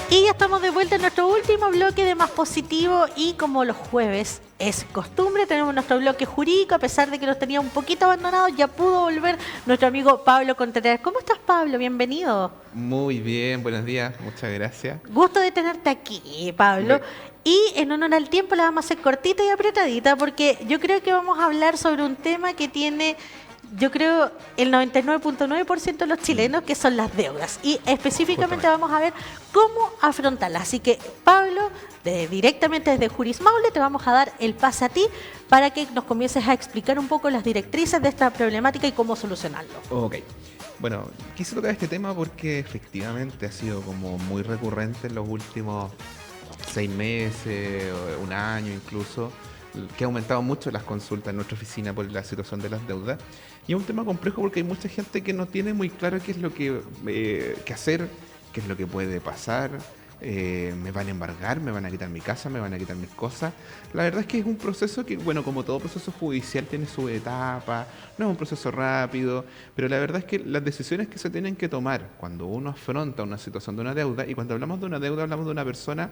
Y ya estamos de vuelta en nuestro último bloque de Más Positivo y como los jueves es costumbre, tenemos nuestro bloque jurídico, a pesar de que los tenía un poquito abandonados, ya pudo volver nuestro amigo Pablo Contreras. ¿Cómo estás, Pablo? Bienvenido. Muy bien, buenos días, muchas gracias. Gusto de tenerte aquí, Pablo. Y en honor al tiempo la vamos a hacer cortita y apretadita porque yo creo que vamos a hablar sobre un tema que tiene... Yo creo el 99.9% de los chilenos, que son las deudas. Y específicamente Justamente. vamos a ver cómo afrontarlas. Así que, Pablo, directamente desde Juris Maule, te vamos a dar el pase a ti para que nos comiences a explicar un poco las directrices de esta problemática y cómo solucionarlo. Ok, bueno, quise tocar este tema porque efectivamente ha sido como muy recurrente en los últimos 6 meses, o un año incluso, que ha aumentado mucho las consultas en nuestra oficina por la situación de las deudas. Y es un tema complejo porque hay mucha gente que no tiene muy claro qué es lo que hacer, qué es lo que puede pasar. Me van a embargar, me van a quitar mi casa, me van a quitar mis cosas. La verdad es que es un proceso que, bueno, como todo proceso judicial tiene su etapa, no es un proceso rápido, pero la verdad es que las decisiones que se tienen que tomar cuando uno afronta una situación de una deuda, y cuando hablamos de una deuda hablamos de una persona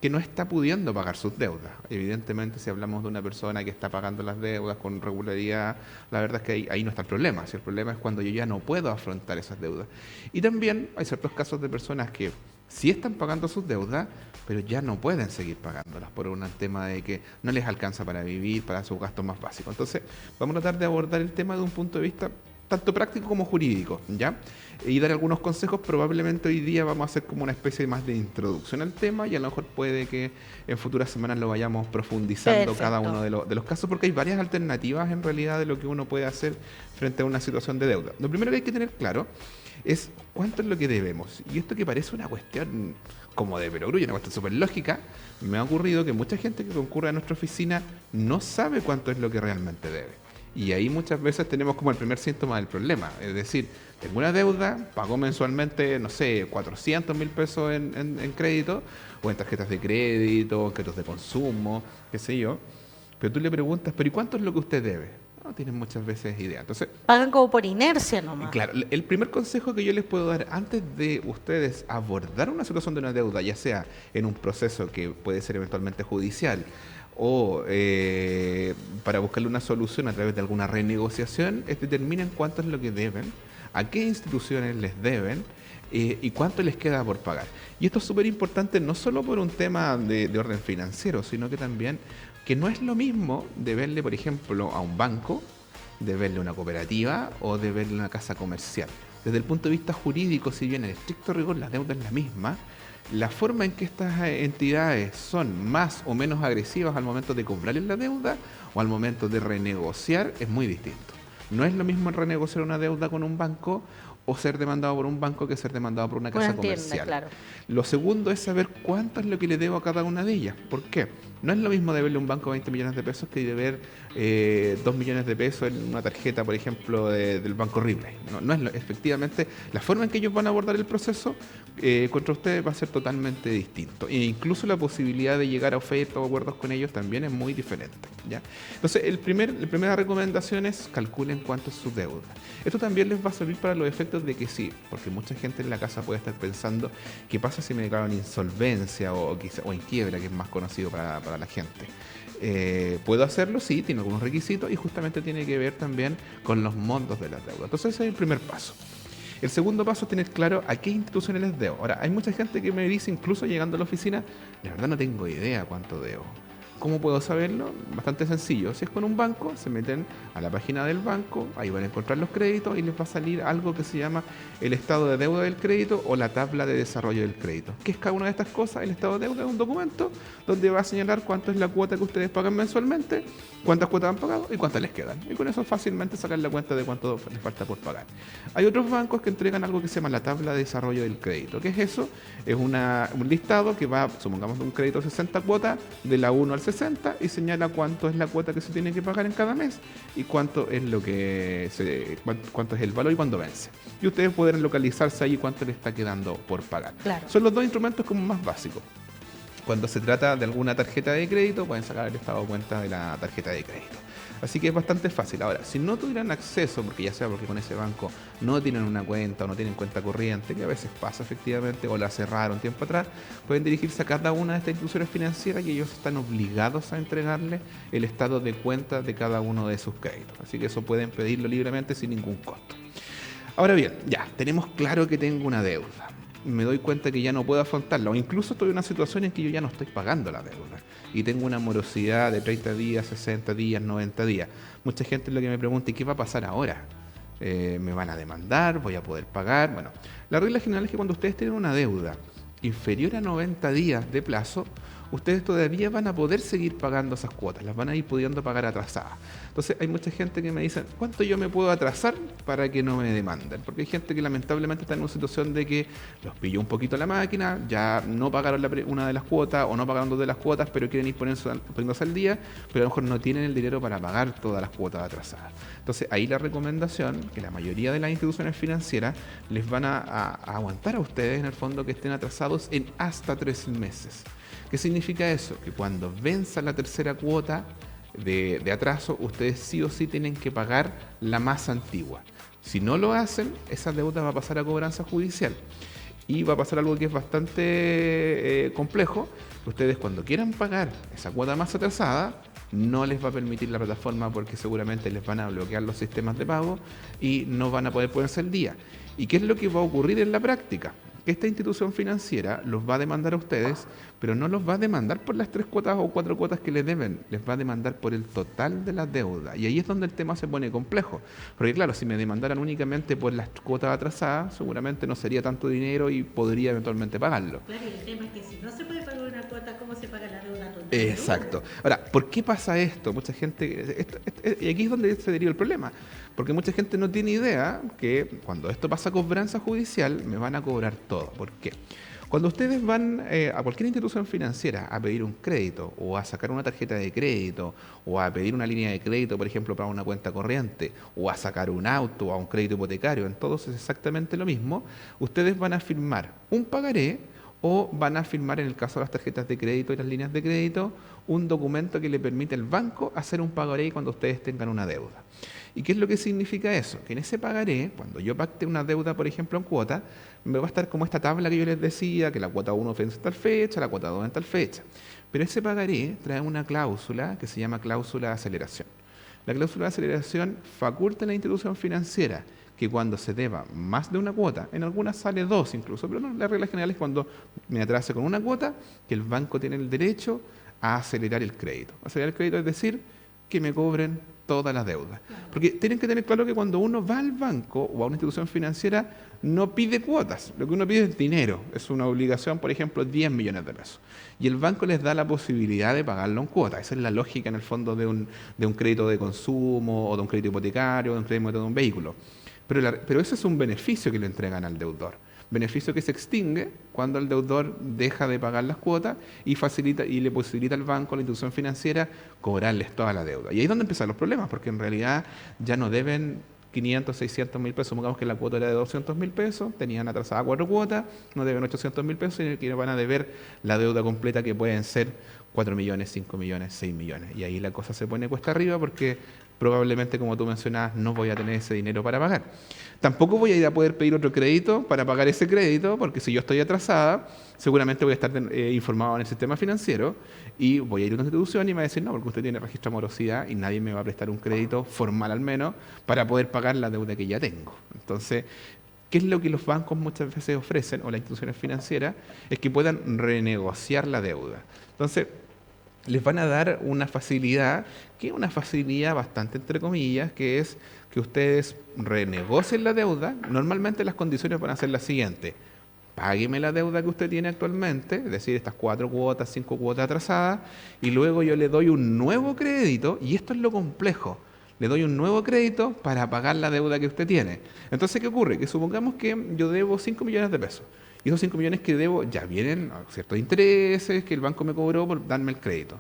que no está pudiendo pagar sus deudas. Evidentemente, si hablamos de una persona que está pagando las deudas con regularidad, la verdad es que ahí no está el problema. Si el problema es cuando yo ya no puedo afrontar esas deudas. Y también hay ciertos casos de personas que sí están pagando sus deudas, pero ya no pueden seguir pagándolas por un tema de que no les alcanza para vivir, para sus gastos más básicos. Entonces, vamos a tratar de abordar el tema de un punto de vista tanto práctico como jurídico, ¿ya? Y dar algunos consejos. Probablemente hoy día vamos a hacer como una especie más de introducción al tema y a lo mejor puede que en futuras semanas lo vayamos profundizando cada uno de los casos, porque hay varias alternativas en realidad de lo que uno puede hacer frente a una situación de deuda. Lo primero que hay que tener claro es cuánto es lo que debemos. Y esto que parece una cuestión como de perogrullo, una cuestión súper lógica, me ha ocurrido que mucha gente que concurre a nuestra oficina no sabe cuánto es lo que realmente debe. Y ahí muchas veces tenemos como el primer síntoma del problema. Es decir, tengo una deuda, pago mensualmente, no sé, 400.000 pesos en crédito, o en tarjetas de crédito, créditos de consumo, qué sé yo. Pero tú le preguntas, ¿pero y cuánto es lo que usted debe? No tienen muchas veces idea. Entonces, Pagan como por inercia nomás. claro, el primer consejo que yo les puedo dar antes de ustedes abordar una situación de una deuda, ya sea en un proceso que puede ser eventualmente judicial, o para buscarle una solución a través de alguna renegociación, es determinen cuánto es lo que deben, a qué instituciones les deben y cuánto les queda por pagar. Y esto es súper importante no solo por un tema de orden financiero, sino que también que no es lo mismo deberle, por ejemplo, a un banco, deberle a una cooperativa o deberle a una casa comercial. Desde el punto de vista jurídico, si bien en estricto rigor la deuda es la misma, la forma en que estas entidades son más o menos agresivas al momento de cobrarles la deuda o al momento de renegociar es muy distinto. No es lo mismo renegociar una deuda con un banco o ser demandado por un banco que ser demandado por una casa comercial. Claro. Lo segundo es saber cuánto es lo que le debo a cada una de ellas. ¿Por qué? No es lo mismo deberle a un banco 20 millones de pesos que deber 2 millones de pesos en una tarjeta, por ejemplo, del Banco Ripley. No es efectivamente, la forma en que ellos van a abordar el proceso contra ustedes va a ser totalmente distinto. E incluso la posibilidad de llegar a ofertas o acuerdos con ellos también es muy diferente, ¿ya? Entonces, la primera recomendación es calculen cuánto es su deuda. Esto también les va a servir para los efectos de que sí, porque mucha gente en la casa puede estar pensando, ¿qué pasa si me declaro en insolvencia o en quiebra, que es más conocido para la gente? ¿Puedo hacerlo? Sí, tiene algunos requisitos y justamente tiene que ver también con los montos de las deudas. Entonces ese es el primer paso. El segundo paso es tener claro a qué instituciones les debo. Ahora, hay mucha gente que me dice, incluso llegando a la oficina, la verdad no tengo idea cuánto debo. ¿Cómo puedo saberlo? Bastante sencillo. Si es con un banco, se meten a la página del banco, ahí van a encontrar los créditos y les va a salir algo que se llama el estado de deuda del crédito o la tabla de desarrollo del crédito. ¿Qué es cada una de estas cosas? El estado de deuda es un documento donde va a señalar cuánto es la cuota que ustedes pagan mensualmente, cuántas cuotas han pagado y cuántas les quedan. Y con eso fácilmente sacar la cuenta de cuánto les falta por pagar. Hay otros bancos que entregan algo que se llama la tabla de desarrollo del crédito. ¿Qué es eso? Es un listado que va, supongamos, de un crédito de 60 cuotas, de la 1 al 60 y señala cuánto es la cuota que se tiene que pagar en cada mes y cuánto es cuánto es el valor y cuándo vence. Y ustedes pueden localizarse ahí cuánto le está quedando por pagar. Claro. Son los dos instrumentos como más básicos. Cuando se trata de alguna tarjeta de crédito, pueden sacar el estado de cuenta de la tarjeta de crédito. Así que es bastante fácil. Ahora, si no tuvieran acceso, porque ya sea porque con ese banco no tienen una cuenta o no tienen cuenta corriente, que a veces pasa efectivamente, o la cerraron tiempo atrás, pueden dirigirse a cada una de estas instituciones financieras y ellos están obligados a entregarle el estado de cuenta de cada uno de sus créditos. Así que eso pueden pedirlo libremente sin ningún costo. Ahora bien, ya, tenemos claro que tengo una deuda. Me doy cuenta que ya no puedo afrontarla, o incluso estoy en una situación en que yo ya no estoy pagando la deuda y tengo una morosidad de 30 días, 60 días, 90 días. Mucha gente es lo que me pregunta: ¿y qué va a pasar ahora? ¿Me van a demandar? ¿Voy a poder pagar? Bueno, la regla general es que cuando ustedes tienen una deuda inferior a 90 días de plazo, ustedes todavía van a poder seguir pagando esas cuotas, las van a ir pudiendo pagar atrasadas. Entonces hay mucha gente que me dice: ¿cuánto yo me puedo atrasar para que no me demanden? Porque hay gente que lamentablemente está en una situación de que los pilló un poquito la máquina, ya no pagaron una de las cuotas o no pagaron dos de las cuotas, pero quieren ir poniéndose al día, pero a lo mejor no tienen el dinero para pagar todas las cuotas atrasadas. Entonces ahí la recomendación, que la mayoría de las instituciones financieras les van a aguantar a ustedes en el fondo que estén atrasados en hasta 3 meses. ¿Qué significa eso? Que cuando venza la tercera cuota de atraso, ustedes sí o sí tienen que pagar la más antigua. Si no lo hacen, esa deuda va a pasar a cobranza judicial. Y va a pasar algo que es bastante complejo. Ustedes, cuando quieran pagar esa cuota más atrasada, no les va a permitir la plataforma, porque seguramente les van a bloquear los sistemas de pago y no van a poder ponerse al día. ¿Y qué es lo que va a ocurrir en la práctica? Que esta institución financiera los va a demandar a ustedes, pero no los va a demandar por las 3 cuotas o 4 cuotas que les deben, les va a demandar por el total de la deuda. Y ahí es donde el tema se pone complejo. Porque claro, si me demandaran únicamente por las cuotas atrasadas, seguramente no sería tanto dinero y podría eventualmente pagarlo. Claro, y el tema es que si no se puede pagar una cuota, ¿cómo se paga la deuda total? Exacto. Ahora, ¿por qué pasa esto? Mucha gente, y aquí es donde se deriva el problema, porque mucha gente no tiene idea que cuando esto pasa a cobranza judicial, me van a cobrar todo. ¿Por qué? Cuando ustedes van a cualquier institución financiera a pedir un crédito, o a sacar una tarjeta de crédito, o a pedir una línea de crédito, por ejemplo, para una cuenta corriente, o a sacar un auto, o a un crédito hipotecario, en todos es exactamente lo mismo, ustedes van a firmar un pagaré, o van a firmar, en el caso de las tarjetas de crédito y las líneas de crédito, un documento que le permite al banco hacer un pagaré cuando ustedes tengan una deuda. ¿Y qué es lo que significa eso? Que en ese pagaré, cuando yo pacte una deuda, por ejemplo, en cuota, me va a estar como esta tabla que yo les decía, que la cuota 1 vence en tal fecha, la cuota 2 en tal fecha. Pero ese pagaré trae una cláusula que se llama cláusula de aceleración. La cláusula de aceleración faculta a la institución financiera que cuando se deba más de una cuota, en algunas sale 2 incluso, pero no, la regla general es cuando me atrase con una cuota, que el banco tiene el derecho a acelerar el crédito. Acelerar el crédito es decir, que me cobren todas las deudas. Porque tienen que tener claro que cuando uno va al banco o a una institución financiera, no pide cuotas, lo que uno pide es dinero. Es una obligación, por ejemplo, 10 millones de pesos. Y el banco les da la posibilidad de pagarlo en cuotas. Esa es la lógica, en el fondo, de un crédito de consumo, o de un crédito hipotecario, o de un crédito de un vehículo. Pero ese es un beneficio que le entregan al deudor. Beneficio que se extingue cuando el deudor deja de pagar las cuotas y le posibilita al banco, a la institución financiera, cobrarles toda la deuda. Y ahí es donde empiezan los problemas, porque en realidad ya no deben 500, 600 mil pesos. Supongamos que la cuota era de 200 mil pesos, tenían atrasada 4 cuotas, no deben 800 mil pesos y que van a deber la deuda completa, que pueden ser 4 millones, 5 millones, 6 millones. Y ahí la cosa se pone cuesta arriba, porque probablemente, como tú mencionabas, no voy a tener ese dinero para pagar. Tampoco voy a ir a poder pedir otro crédito para pagar ese crédito, porque si yo estoy atrasada, seguramente voy a estar informado en el sistema financiero y voy a ir a una institución y me va a decir: no, porque usted tiene registro de morosidad y nadie me va a prestar un crédito formal, al menos, para poder pagar la deuda que ya tengo. Entonces, ¿qué es lo que los bancos muchas veces ofrecen, o las instituciones financieras? Es que puedan renegociar la deuda. Entonces, les van a dar una facilidad, que es una facilidad bastante entre comillas, que es que ustedes renegocien la deuda. Normalmente las condiciones van a ser las siguientes: págueme la deuda que usted tiene actualmente, es decir, estas 4 cuotas, 5 cuotas atrasadas, y luego yo le doy un nuevo crédito, y esto es lo complejo. Le doy un nuevo crédito para pagar la deuda que usted tiene. Entonces, ¿qué ocurre? Que supongamos que yo debo 5 millones de pesos. Y esos 5 millones que debo ya vienen a ciertos intereses que el banco me cobró por darme el crédito.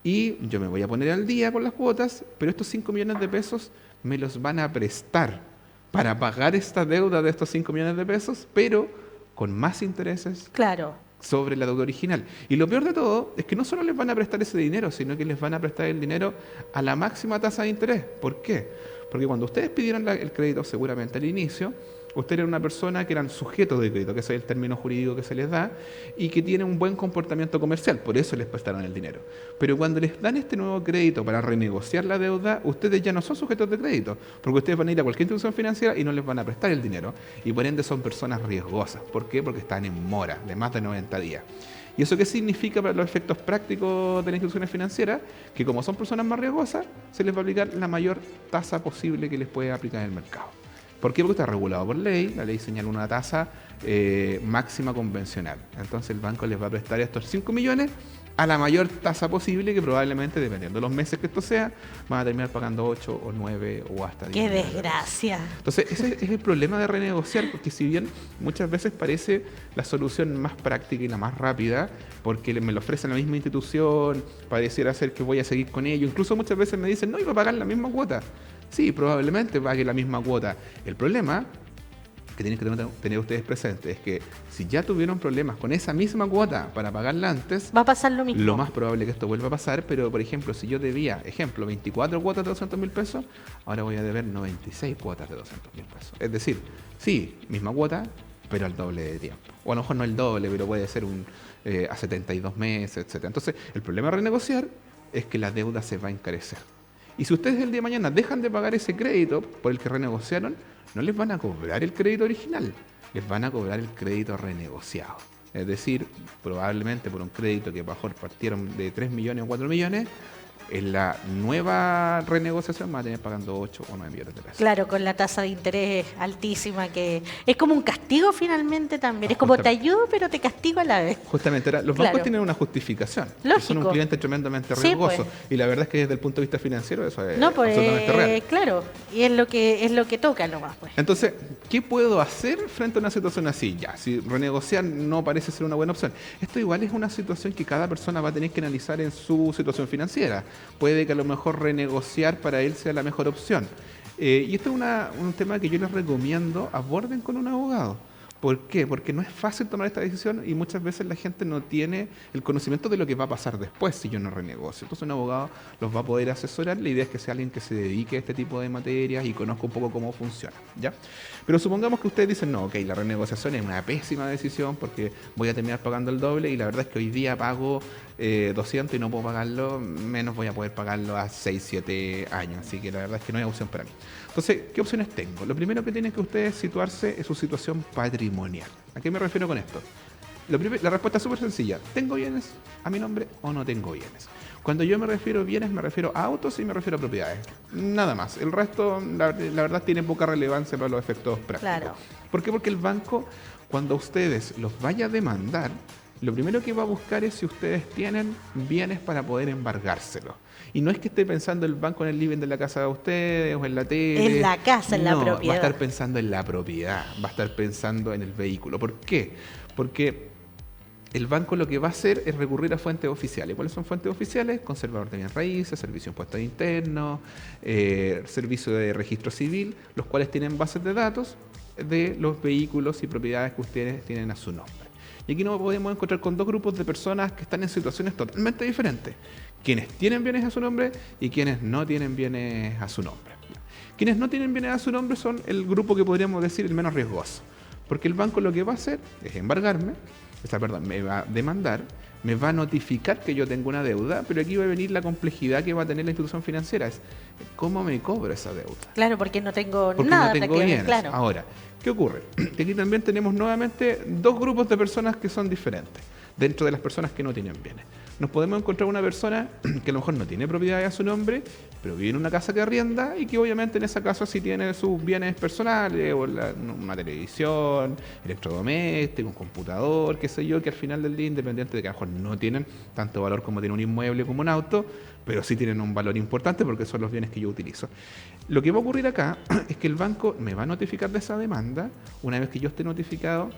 Y yo me voy a poner al día con las cuotas, pero estos 5 millones de pesos me los van a prestar para pagar esta deuda de estos 5 millones de pesos, pero con más intereses. Claro. sobre la deuda original. Y lo peor de todo es que no solo les van a prestar ese dinero, sino que les van a prestar el dinero a la máxima tasa de interés. ¿Por qué? Porque cuando ustedes pidieron el crédito seguramente al inicio, usted era una persona que eran sujetos de crédito, que ese es el término jurídico que se les da, y que tiene un buen comportamiento comercial, por eso les prestaron el dinero. Pero cuando les dan este nuevo crédito para renegociar la deuda, ustedes ya no son sujetos de crédito, porque ustedes van a ir a cualquier institución financiera y no les van a prestar el dinero, y por ende son personas riesgosas. ¿Por qué? Porque están en mora de más de 90 días. ¿Y eso qué significa para los efectos prácticos de las instituciones financieras? Que como son personas más riesgosas, se les va a aplicar la mayor tasa posible que les puede aplicar en el mercado. ¿Por qué? Porque está regulado por ley, la ley señala una tasa máxima convencional. Entonces el banco les va a prestar estos 5 millones a la mayor tasa posible, que probablemente, dependiendo de los meses que esto sea, van a terminar pagando 8 o 9 o hasta 10. ¡Qué desgracia! Entonces ese es el problema de renegociar, porque si bien muchas veces parece la solución más práctica y la más rápida, porque me lo ofrece la misma institución, pareciera ser que voy a seguir con ello, incluso muchas veces me dicen, no, iba a pagar la misma cuota. Sí, probablemente pague la misma cuota. El problema que tienen que tener ustedes presentes es que si ya tuvieron problemas con esa misma cuota para pagarla antes, va a pasar lo mismo. Lo más probable es que esto vuelva a pasar, pero por ejemplo, si yo debía, 24 cuotas de 200.000 pesos, ahora voy a deber 96 cuotas de 200.000 pesos. Es decir, sí, misma cuota, pero al doble de tiempo. O a lo mejor no el doble, pero puede ser a 72 meses, etc. Entonces, el problema de renegociar es que la deuda se va a encarecer. Y si ustedes el día de mañana dejan de pagar ese crédito por el que renegociaron, no les van a cobrar el crédito original, les van a cobrar el crédito renegociado. Es decir, probablemente por un crédito que mejor partieron de 3 millones o 4 millones, en la nueva renegociación van a tener pagando 8 o 9 millones de pesos. Claro, con la tasa de interés altísima, que es como un castigo finalmente también. Es como te ayudo, pero te castigo a la vez. Justamente, los bancos tienen una justificación. Lógico. Son un cliente tremendamente riesgoso. Sí, pues. Y la verdad es que desde el punto de vista financiero eso es absolutamente real. Claro, y es lo que toca nomás, pues. Entonces, ¿qué puedo hacer frente a una situación así? Ya, si renegociar no parece ser una buena opción. Esto igual es una situación que cada persona va a tener que analizar en su situación financiera. Puede que a lo mejor renegociar para él sea la mejor opción. Y esto es un tema que yo les recomiendo, aborden con un abogado. ¿Por qué? Porque no es fácil tomar esta decisión y muchas veces la gente no tiene el conocimiento de lo que va a pasar después si yo no renegocio. Entonces un abogado los va a poder asesorar. La idea es que sea alguien que se dedique a este tipo de materias y conozca un poco cómo funciona, ¿ya? Pero supongamos que ustedes dicen, no, ok, la renegociación es una pésima decisión porque voy a terminar pagando el doble y la verdad es que hoy día pago 200 y no puedo pagarlo, menos voy a poder pagarlo a 6, 7 años. Así que la verdad es que no hay opción para mí. Entonces, ¿qué opciones tengo? Lo primero que tienen que ustedes situarse es su situación patrimonial. ¿A qué me refiero con esto? La respuesta es súper sencilla. ¿Tengo bienes a mi nombre o no tengo bienes? Cuando yo me refiero a bienes, me refiero a autos y me refiero a propiedades. Nada más. El resto, la verdad, tiene poca relevancia para los efectos prácticos. Claro. ¿Por qué? Porque el banco, cuando ustedes los vaya a demandar, lo primero que va a buscar es si ustedes tienen bienes para poder embargárselos. Y no es que esté pensando el banco en el living de la casa de ustedes o en la tele. En la casa, en la propiedad. Va a estar pensando en la propiedad, va a estar pensando en el vehículo. ¿Por qué? Porque el banco lo que va a hacer es recurrir a fuentes oficiales. ¿Cuáles son fuentes oficiales? Conservador de bienes raíces, servicio de impuestos internos, servicio de registro civil, los cuales tienen bases de datos de los vehículos y propiedades que ustedes tienen a su nombre. Y aquí nos podemos encontrar con dos grupos de personas que están en situaciones totalmente diferentes. Quienes tienen bienes a su nombre y quienes no tienen bienes a su nombre. Quienes no tienen bienes a su nombre son el grupo que podríamos decir el menos riesgoso. Porque el banco lo que va a hacer es embargarme, me va a demandar, me va a notificar que yo tengo una deuda, pero aquí va a venir la complejidad que va a tener la institución financiera. Es cómo me cobro esa deuda. Claro, porque no tengo porque nada. No tengo bienes. Claro. Ahora, ¿qué ocurre? Que aquí también tenemos nuevamente dos grupos de personas que son diferentes dentro de las personas que no tienen bienes. Nos podemos encontrar una persona que a lo mejor no tiene propiedades a su nombre, pero vive en una casa que arrienda y que obviamente en esa casa sí tiene sus bienes personales, o una televisión, electrodoméstico, un computador, qué sé yo, que al final del día, independiente de que a lo mejor no tienen tanto valor como tiene un inmueble como un auto, pero sí tienen un valor importante porque son los bienes que yo utilizo. Lo que va a ocurrir acá es que el banco me va a notificar de esa demanda. Una vez que yo esté notificado,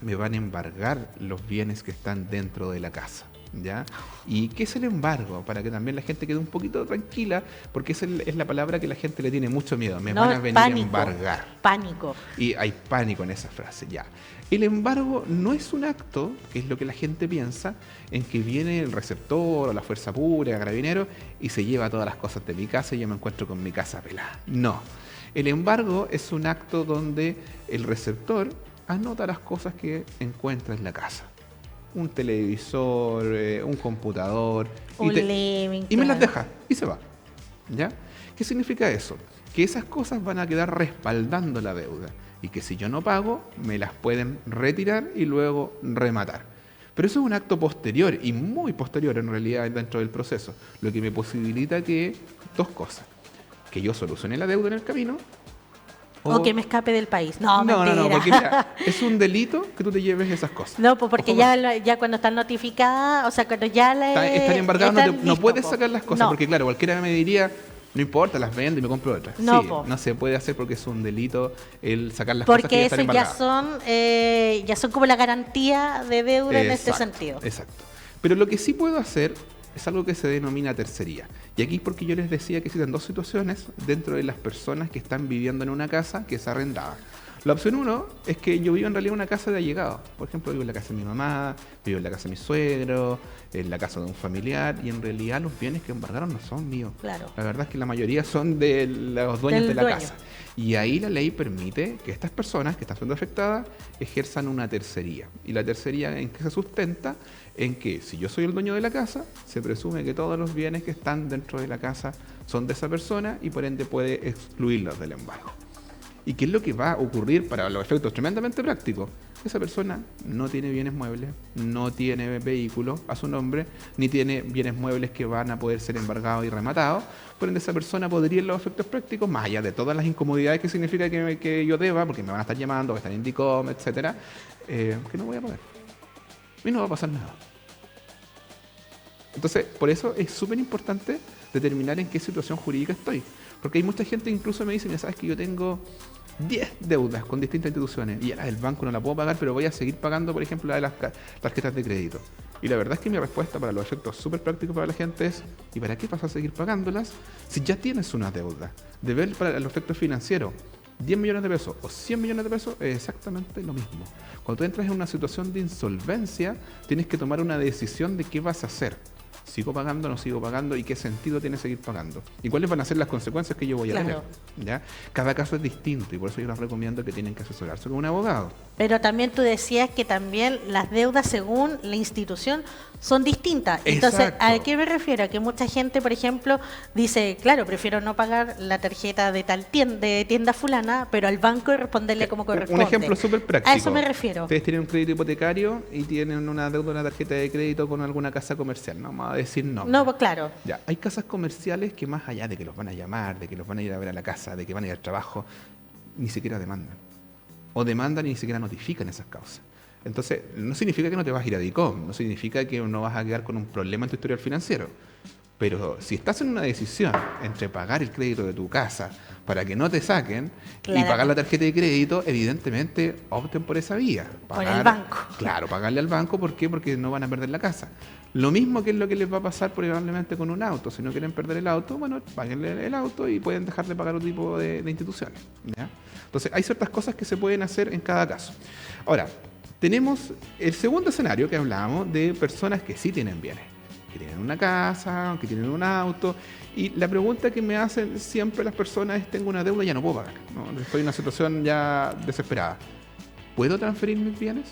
me van a embargar los bienes que están dentro de la casa. ¿ya? ¿Y qué es el embargo? Para que también la gente quede un poquito tranquila, porque es la palabra que la gente le tiene mucho miedo. Me No, van a venir pánico, a embargar. Pánico. Y hay pánico en esa frase, ya. El embargo no es un acto, que es lo que la gente piensa, en que viene el receptor o la fuerza pública, carabinero, y se lleva todas las cosas de mi casa y yo me encuentro con mi casa pelada. No. El embargo es un acto donde el receptor anota las cosas que encuentra en la casa. Un televisor, un computador. Un living, y me las claro. deja y se va. ¿Ya? ¿Qué significa eso? Que esas cosas van a quedar respaldando la deuda y que si yo no pago, me las pueden retirar y luego rematar. Pero eso es un acto posterior y muy posterior en realidad dentro del proceso, lo que me posibilita que dos cosas: que yo solucione la deuda en el camino, O que me escape del país. No, no, mentira. porque mira, es un delito que tú te lleves esas cosas. No, pues porque Ojo, ya cuando están notificadas, o sea, cuando ya están embargados, no están puedes listos, sacar las cosas, no. porque claro, cualquiera me diría, no importa, las vendo y me compro otras. No, Sí, po. no se puede hacer porque es un delito el sacar las cosas que Porque ya eso están embargadas. ya son como la garantía de deuda en este sentido. Exacto. Pero lo que sí puedo hacer es algo que se denomina tercería. Y aquí es porque yo les decía que existen dos situaciones dentro de las personas que están viviendo en una casa que es arrendada. La opción uno es que yo vivo en realidad en una casa de allegados. Por ejemplo, vivo en la casa de mi mamá, vivo en la casa de mi suegro, en la casa de un familiar, y en realidad los bienes que embargaron no son míos. Claro. La verdad es que la mayoría son de los dueños Del de la dueño. casa. Y ahí la ley permite que estas personas que están siendo afectadas ejerzan una tercería. ¿Y la tercería en qué se sustenta? En que si yo soy el dueño de la casa, se presume que todos los bienes que están dentro de la casa son de esa persona y por ende puede excluirlos del embargo. ¿Y qué es lo que va a ocurrir para los efectos tremendamente prácticos? Esa persona no tiene bienes muebles, no tiene vehículo a su nombre, ni tiene bienes muebles que van a poder ser embargados y rematados. Por ende, esa persona podría, en los efectos prácticos, más allá de todas las incomodidades que significa que yo deba, porque me van a estar llamando, que están en DICOM, etcétera, que no voy a poder. Y no va a pasar nada. Entonces, por eso es súper importante determinar en qué situación jurídica estoy. Porque hay mucha gente que incluso me dice, mira, sabes que yo tengo 10 deudas con distintas instituciones y ya la del banco no la puedo pagar, pero voy a seguir pagando, por ejemplo, la de las tarjetas de crédito. Y la verdad es que mi respuesta para los efectos súper prácticos para la gente es, ¿y para qué vas a seguir pagándolas si ya tienes una deuda? De ver para los efectos financieros, 10 millones de pesos o 100 millones de pesos es exactamente lo mismo. Cuando tú entras en una situación de insolvencia, tienes que tomar una decisión de qué vas a hacer. ¿Sigo pagando, no sigo pagando? ¿Y qué sentido tiene seguir pagando? ¿Y cuáles van a ser las consecuencias que yo voy a Claro. tener? ¿Ya? Cada caso es distinto y por eso yo les recomiendo que tienen que asesorarse con un abogado. Pero también tú decías que también las deudas según la institución son distintas. Entonces, Exacto. ¿a qué me refiero? A que mucha gente, por ejemplo, dice, claro, prefiero no pagar la tarjeta de tal tienda fulana, pero al banco responderle como corresponde. Un ejemplo súper práctico. A eso me refiero. Ustedes tienen un crédito hipotecario y tienen una deuda, una tarjeta de crédito con alguna casa comercial. No vamos a decir no. No, pues claro. Ya, hay casas comerciales que más allá de que los van a llamar, de que los van a ir a ver a la casa, de que van a ir al trabajo, ni siquiera demandan. O demandan y ni siquiera notifican esas causas. Entonces, no significa que no te vas a ir a DICOM, no significa que no vas a quedar con un problema en tu historial financiero. Pero si estás en una decisión entre pagar el crédito de tu casa para que no te saquen y Claramente. pagar la tarjeta de crédito, evidentemente opten por esa vía. Por el banco. Claro, pagarle al banco, ¿por qué? Porque no van a perder la casa. Lo mismo que es lo que les va a pasar probablemente con un auto. Si no quieren perder el auto, bueno, páguenle el auto y pueden dejar de pagar otro tipo de instituciones. ¿Ya? Entonces, hay ciertas cosas que se pueden hacer en cada caso. Ahora, tenemos el segundo escenario que hablábamos de personas que sí tienen bienes, que tienen una casa, que tienen un auto. Y la pregunta que me hacen siempre las personas es, tengo una deuda y ya no puedo pagar, ¿no? Estoy en una situación ya desesperada. ¿Puedo transferir mis bienes?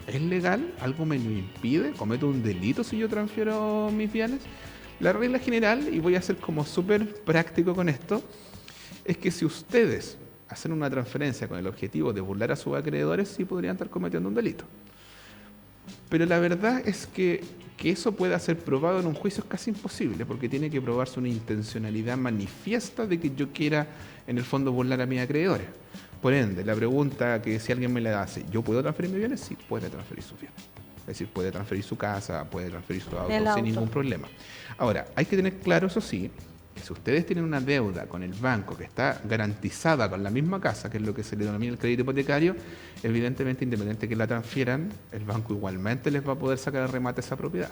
¿Es legal? ¿Algo me lo impide? ¿Cometo un delito si yo transfiero mis bienes? La regla general, y voy a ser como súper práctico con esto, es que si ustedes hacen una transferencia con el objetivo de burlar a sus acreedores, sí podrían estar cometiendo un delito. Pero la verdad es que eso pueda ser probado en un juicio es casi imposible, porque tiene que probarse una intencionalidad manifiesta de que yo quiera, en el fondo, burlar a mis acreedores. Por ende, la pregunta que si alguien me la hace, ¿yo puedo transferir mis bienes? Sí, puede transferir sus bienes. Es decir, puede transferir su casa, puede transferir su auto sin ningún problema. Ahora, hay que tener claro, eso sí, que si ustedes tienen una deuda con el banco que está garantizada con la misma casa, que es lo que se le denomina el crédito hipotecario, evidentemente, independiente que la transfieran, el banco igualmente les va a poder sacar el remate a esa propiedad.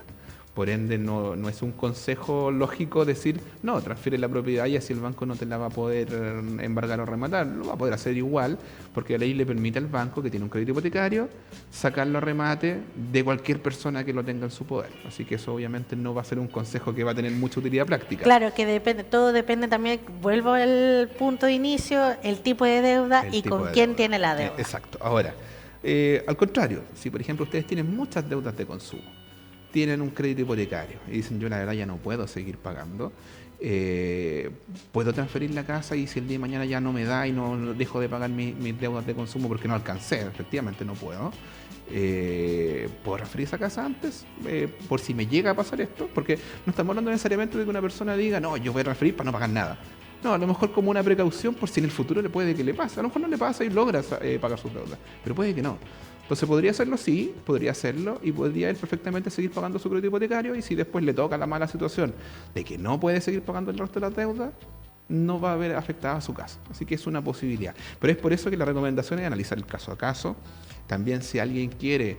Por ende, no es un consejo lógico decir, no, transfiere la propiedad y así el banco no te la va a poder embargar o rematar. Lo va a poder hacer igual, porque la ley le permite al banco que tiene un crédito hipotecario sacarlo a remate de cualquier persona que lo tenga en su poder. Así que eso obviamente no va a ser un consejo que va a tener mucha utilidad práctica. Claro, que depende, todo depende también, vuelvo al punto de inicio, el tipo de deuda y con quién tiene la deuda. Exacto. Ahora, al contrario, si por ejemplo ustedes tienen muchas deudas de consumo, tienen un crédito hipotecario y dicen, yo la verdad ya no puedo seguir pagando, puedo transferir la casa y si el día de mañana ya no me da y no dejo de pagar mis deudas de consumo porque no alcancé, efectivamente no puedo, puedo transferir esa casa antes, por si me llega a pasar esto, porque no estamos hablando necesariamente de que una persona diga, no, yo voy a transferir para no pagar nada. No, a lo mejor como una precaución por si en el futuro le puede que le pase. A lo mejor no le pasa y logra pagar sus deudas, pero puede que no. Entonces podría hacerlo, sí, podría hacerlo y podría él perfectamente seguir pagando su crédito hipotecario y si después le toca la mala situación de que no puede seguir pagando el resto de las deudas, no va a haber afectada a su casa. Así que es una posibilidad. Pero es por eso que la recomendación es analizar el caso a caso. También si alguien quiere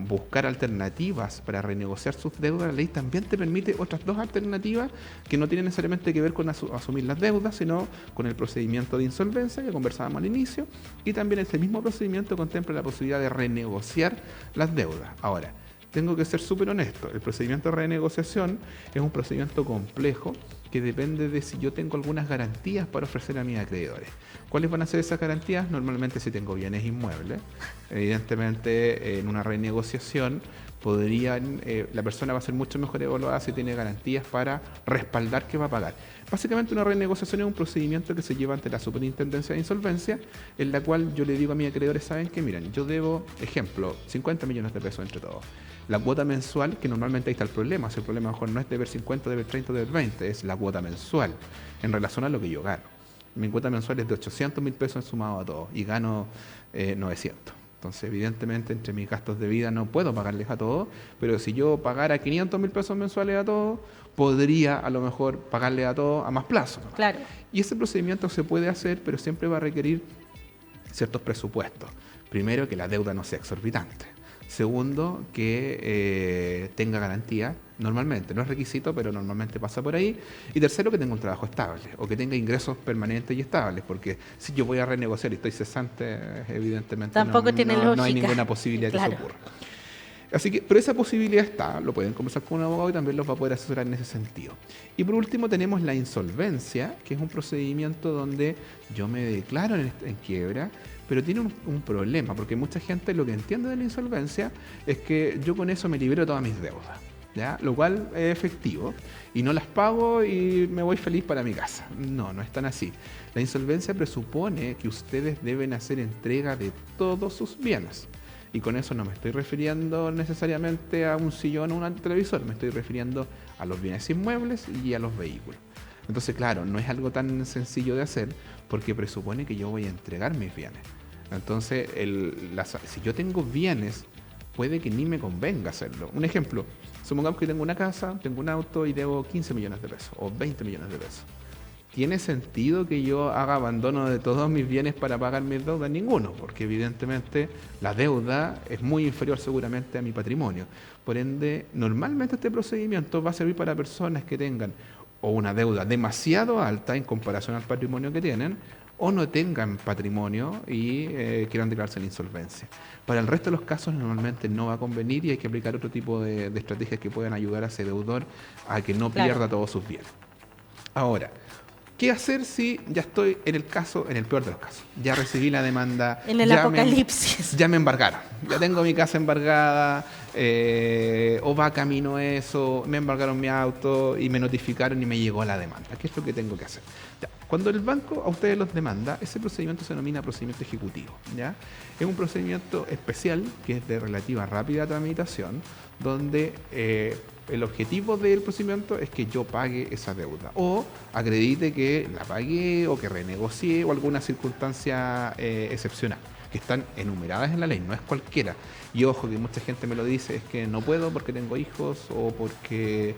buscar alternativas para renegociar sus deudas, la ley también te permite otras dos alternativas que no tienen necesariamente que ver con asumir las deudas, sino con el procedimiento de insolvencia que conversábamos al inicio, y también este mismo procedimiento contempla la posibilidad de renegociar las deudas. Ahora, tengo que ser súper honesto, el procedimiento de renegociación es un procedimiento complejo que depende de si yo tengo algunas garantías para ofrecer a mis acreedores. ¿Cuáles van a ser esas garantías? Normalmente si tengo bienes inmuebles. Evidentemente en una renegociación la persona va a ser mucho mejor evaluada si tiene garantías para respaldar que va a pagar. Básicamente una renegociación es un procedimiento que se lleva ante la Superintendencia de Insolvencia, en la cual yo le digo a mis acreedores, saben que miren, yo debo, ejemplo, 50 millones de pesos entre todos. La cuota mensual, que normalmente ahí está el problema, si el problema a lo mejor no es deber 50, deber 30, deber 20, es la cuota mensual en relación a lo que yo gano. Mi cuota mensual es de 800 mil pesos sumado a todo y gano 900. Entonces, evidentemente, entre mis gastos de vida no puedo pagarles a todos, pero si yo pagara 500 mil pesos mensuales a todos, podría a lo mejor pagarle a todos a más plazo, ¿no? Claro. Y ese procedimiento se puede hacer, pero siempre va a requerir ciertos presupuestos. Primero, que la deuda no sea exorbitante. Segundo, que tenga garantía, normalmente, no es requisito, pero normalmente pasa por ahí. Y tercero, que tenga un trabajo estable o que tenga ingresos permanentes y estables, porque si yo voy a renegociar y estoy cesante, evidentemente tampoco tiene lógica. No hay ninguna posibilidad claro. que eso ocurra. Así que, pero esa posibilidad está, lo pueden conversar con un abogado y también los va a poder asesorar en ese sentido. Y por último tenemos la insolvencia, que es un procedimiento donde yo me declaro en quiebra, pero tiene un problema, porque mucha gente lo que entiende de la insolvencia es que yo con eso me libero de todas mis deudas, ¿ya? Lo cual es efectivo, y no las pago y me voy feliz para mi casa. No, no es tan así. La insolvencia presupone que ustedes deben hacer entrega de todos sus bienes. Y con eso no me estoy refiriendo necesariamente a un sillón o un televisor, me estoy refiriendo a los bienes inmuebles y a los vehículos. Entonces, claro, no es algo tan sencillo de hacer porque presupone que yo voy a entregar mis bienes. Entonces, si yo tengo bienes, puede que ni me convenga hacerlo. Un ejemplo, supongamos que tengo una casa, tengo un auto y debo 15 millones de pesos o 20 millones de pesos. ¿Tiene sentido que yo haga abandono de todos mis bienes para pagar mis deudas? Ninguno, porque evidentemente la deuda es muy inferior seguramente a mi patrimonio. Por ende, normalmente este procedimiento va a servir para personas que tengan o una deuda demasiado alta en comparación al patrimonio que tienen, o no tengan patrimonio y quieran declararse en insolvencia. Para el resto de los casos normalmente no va a convenir y hay que aplicar otro tipo de estrategias que puedan ayudar a ese deudor a que no pierda todos sus bienes. Ahora, ¿qué hacer si ya estoy en el peor de los casos? Ya recibí la demanda. En el apocalipsis. Ya me embargaron. Ya tengo mi casa embargada, o va camino eso, me embargaron mi auto y me notificaron y me llegó la demanda. ¿Qué es lo que tengo que hacer? Ya. Cuando el banco a ustedes los demanda, ese procedimiento se denomina procedimiento ejecutivo, ¿ya? Es un procedimiento especial que es de relativa rápida tramitación, donde el objetivo del procedimiento es que yo pague esa deuda o acredite que la pagué o que renegocié o alguna circunstancia excepcional que están enumeradas en la ley, no es cualquiera. Y ojo, que mucha gente me lo dice, es que no puedo porque tengo hijos o porque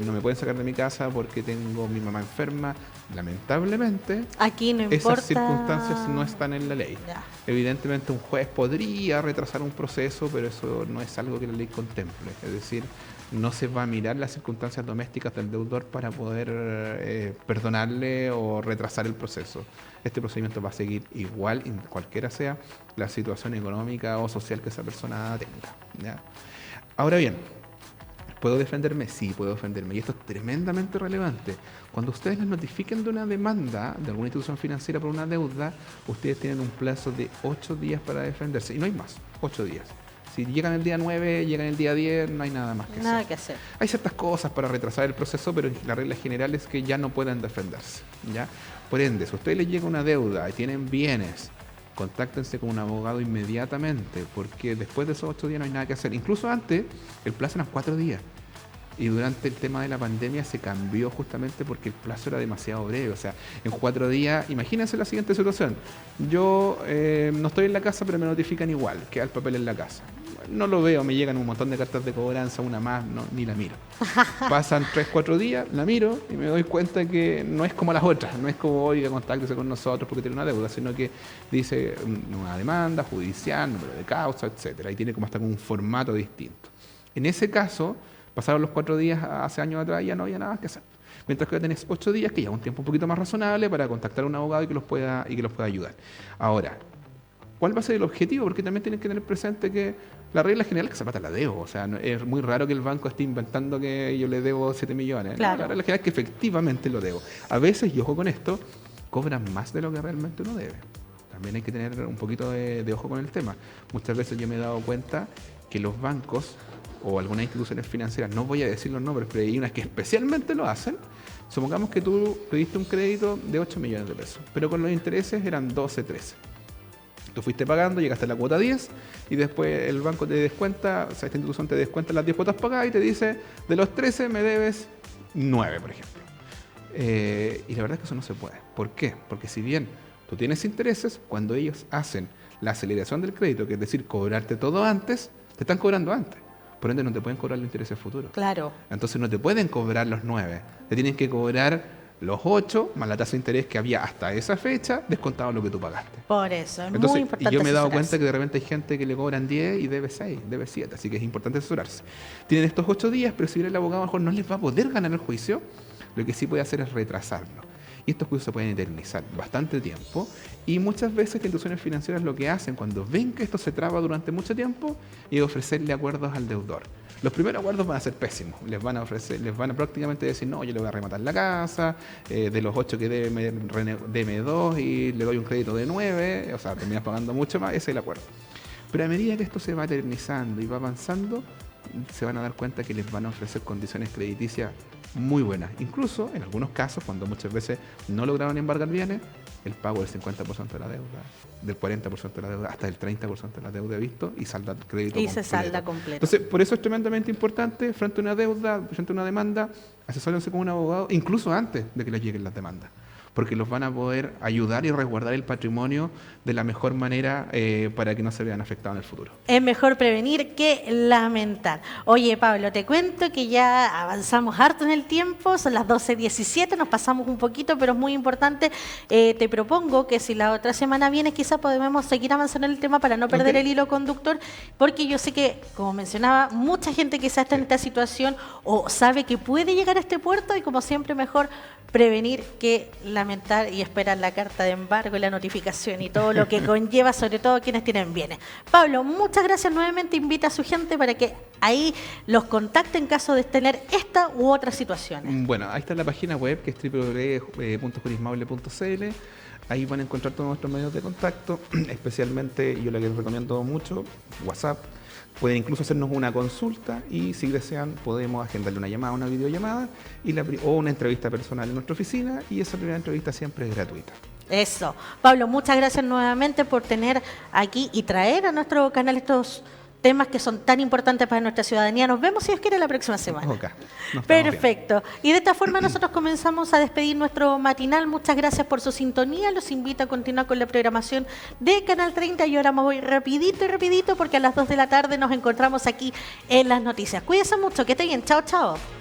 no me pueden sacar de mi casa porque tengo mi mamá enferma. Lamentablemente, Aquí no importa. esas circunstancias no están en la ley. Ya. Evidentemente un juez podría retrasar un proceso, pero eso no es algo que la ley contemple. Es decir, no se va a mirar las circunstancias domésticas del deudor para poder perdonarle o retrasar el proceso. Este procedimiento va a seguir igual, cualquiera sea la situación económica o social que esa persona tenga, ¿ya? Ahora bien, ¿puedo defenderme? Sí, puedo defenderme. Y esto es tremendamente relevante. Cuando ustedes les notifiquen de una demanda de alguna institución financiera por una deuda, ustedes tienen un plazo de 8 días para defenderse. Y no hay más, 8 días. Si llegan el día 9, llegan el día 10, no hay nada más que Nada hacer. que hacer. Hay ciertas cosas para retrasar el proceso, pero la regla general es que ya no pueden defenderse, ¿ya? Por ende, si a ustedes les llega una deuda y tienen bienes, contáctense con un abogado inmediatamente, porque después de esos 8 días no hay nada que hacer. Incluso antes, el plazo eran 4 días. Y durante el tema de la pandemia se cambió justamente porque el plazo era demasiado breve. O sea, en 4 días, imagínense la siguiente situación. Yo no estoy en la casa, pero me notifican igual, queda el papel en la casa. No lo veo, me llegan un montón de cartas de cobranza, una más, no, ni la miro. Pasan 3, 4 días, la miro y me doy cuenta que no es como las otras. No es como, oiga, contáctese con nosotros porque tiene una deuda, sino que dice una demanda judicial, número de causa, etcétera. Y tiene como hasta un formato distinto. En ese caso, pasaron los 4 días hace años atrás y ya no había nada que hacer. Mientras que ahora tenés 8 días, que ya es un tiempo un poquito más razonable para contactar a un abogado y que los pueda ayudar. Ahora, ¿cuál va a ser el objetivo? Porque también tienen que tener presente que la regla general es que Zapata la debo. O sea, es muy raro que el banco esté inventando que yo le debo 7 millones. Claro. No, la regla general es que efectivamente lo debo. A veces, y ojo con esto, cobran más de lo que realmente uno debe. También hay que tener un poquito de ojo con el tema. Muchas veces yo me he dado cuenta que los bancos o algunas instituciones financieras, no voy a decir los nombres, pero hay unas que especialmente lo hacen. Supongamos que tú pediste un crédito de 8 millones de pesos, pero con los intereses eran 12, 13. Tú fuiste pagando, llegaste a la cuota 10 y después el banco te descuenta, o sea, esta institución te descuenta las 10 cuotas pagadas y te dice, de los 13 me debes 9, por ejemplo. Y la verdad es que eso no se puede. ¿Por qué? Porque si bien tú tienes intereses, cuando ellos hacen la aceleración del crédito, que es decir, cobrarte todo antes, te están cobrando antes. Por ende, no te pueden cobrar los intereses futuros. Claro. Entonces no te pueden cobrar los 9. Te tienen que cobrar los 8 más la tasa de interés que había hasta esa fecha, descontado lo que tú pagaste. Por eso, es Entonces, muy importante y yo me he dado asesorarse. cuenta que de repente hay gente que le cobran 10 y debe 6, debe 7, así que es importante asesorarse. Tienen estos 8 días, pero si el abogado a lo mejor no les va a poder ganar el juicio, lo que sí puede hacer es retrasarlo. Y estos juicios se pueden eternizar bastante tiempo y muchas veces las instituciones financieras lo que hacen cuando ven que esto se traba durante mucho tiempo es ofrecerle acuerdos al deudor. Los primeros acuerdos van a ser pésimos, les van a prácticamente decir, no, yo le voy a rematar la casa, de los 8 que deme 2 y le doy un crédito de 9, o sea, terminas pagando mucho más, ese es el acuerdo. Pero a medida que esto se va eternizando y va avanzando, se van a dar cuenta que les van a ofrecer condiciones crediticias muy buenas. Incluso, en algunos casos, cuando muchas veces no lograron embargar bienes, el pago del 50% de la deuda, del 40% de la deuda, hasta del 30% de la deuda visto y salda el crédito Y completo. se salda completo. Entonces, por eso es tremendamente importante, frente a una deuda, frente a una demanda, asesórense con un abogado, incluso antes de que les lleguen las demandas, porque los van a poder ayudar y resguardar el patrimonio de la mejor manera para que no se vean afectados en el futuro. Es mejor prevenir que lamentar. Oye, Pablo, te cuento que ya avanzamos harto en el tiempo, son las 12:17, nos pasamos un poquito, pero es muy importante. Te propongo que si la otra semana vienes, quizás podemos seguir avanzando en el tema para no perder el hilo conductor, porque yo sé que, como mencionaba, mucha gente quizás está en esta situación o sabe que puede llegar a este puerto y como siempre mejor prevenir que lamentar y esperar la carta de embargo y la notificación y todo lo que conlleva, sobre todo quienes tienen bienes. Pablo, muchas gracias nuevamente. Invita a su gente para que ahí los contacte en caso de tener esta u otras situaciones. Bueno, ahí está la página web que es www.jurismable.cl. Ahí van a encontrar todos nuestros medios de contacto, especialmente yo les recomiendo mucho WhatsApp. Pueden incluso hacernos una consulta y si desean podemos agendarle una llamada, una videollamada o una entrevista personal en nuestra oficina y esa primera entrevista siempre es gratuita. Eso. Pablo, muchas gracias nuevamente por tener aquí y traer a nuestro canal estos temas que son tan importantes para nuestra ciudadanía. Nos vemos, si Dios quiere, la próxima semana. Ok, nos estamos Perfecto. Y de esta forma nosotros comenzamos a despedir nuestro matinal. Muchas gracias por su sintonía. Los invito a continuar con la programación de Canal 30. Y ahora me voy rapidito porque a las 2 de la tarde nos encontramos aquí en las noticias. Cuídense mucho, que estén bien. Chao, chao.